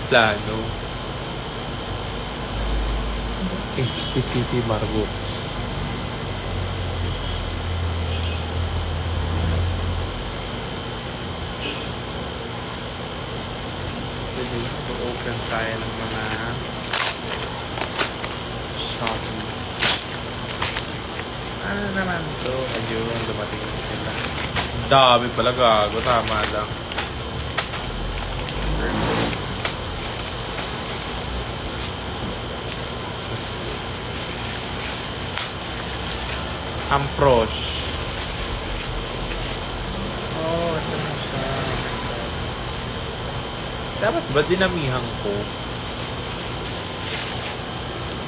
plano. HTTP Margot. Open tayo ng mga shopping. Ano naman to? Ayun, dumating na sila. Dami pala, gago. Tama lang. Amprosh. Oh, ito na siya. Dapat ba dinamihan ko?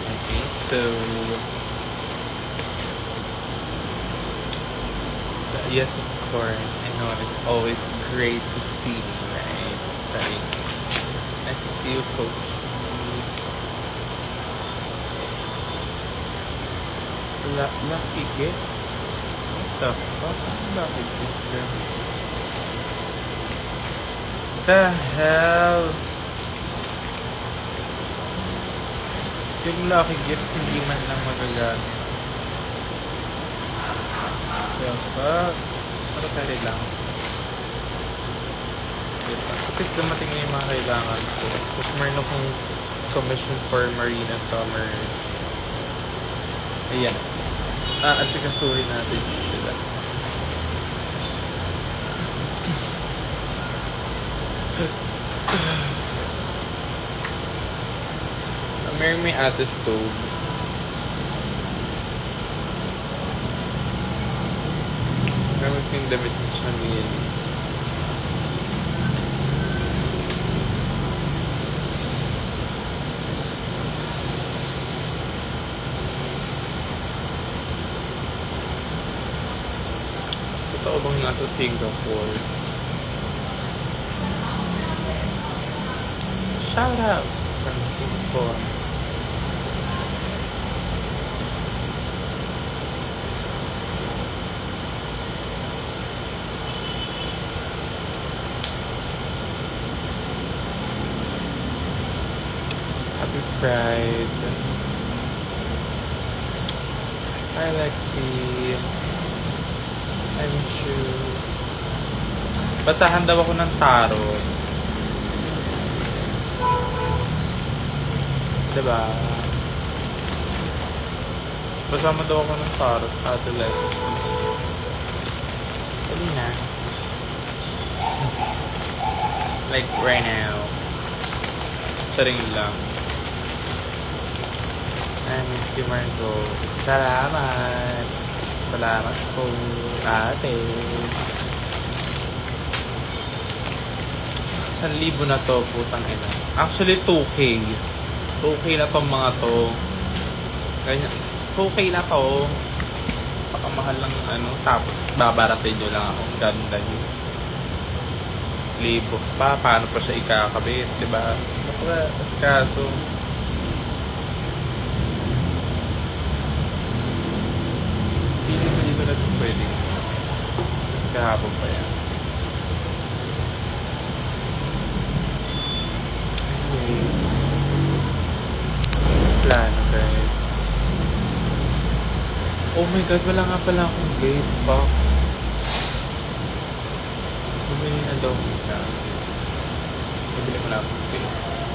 I think so. But yes, of course. I know it's always great to see me, right? Charing. Nice to see you, Coach. Lucky gift? What the fuck? Lucky gift girl? The hell? Yung lucky gift hindi man lang magagamit. The fuck? Pero pwede lang. Diba? At least dumating na yung mga kailangan ko. Tapos meron akong commission for Marina Summers. Ayan. Asikasuhin natin sila. May ate stove. Meron ko yung damit ni Chanel. Totoo bang nasa Singapore? Shout out from Singapore. Happy Pride. Hi Lexi. I miss you. Basahan daw ako ng tarot. Diba? Basahan mo daw ako ng tarot, Ate Lexi. Dali na. Like right now. Saring lang. I miss you, Margot. Salamat. Salamat po, ate. 1,000 na to, putang ina. Actually, 2K. 2K na tong mga to. Ganyan. 2K na to. Pakamahal lang ano. Tapos, babaratin nyo lang ako. Ganda yun. 1,000 pa. Paano pa siya ikakabit, diba? Kaso, feeling ko dito na ito pwede. Mas kahapon pa yan. Anyways. Plano, guys. Oh my god, wala nga pala akong gate. Fuck. Bumili na daw kita. Bumili mo na akong gate.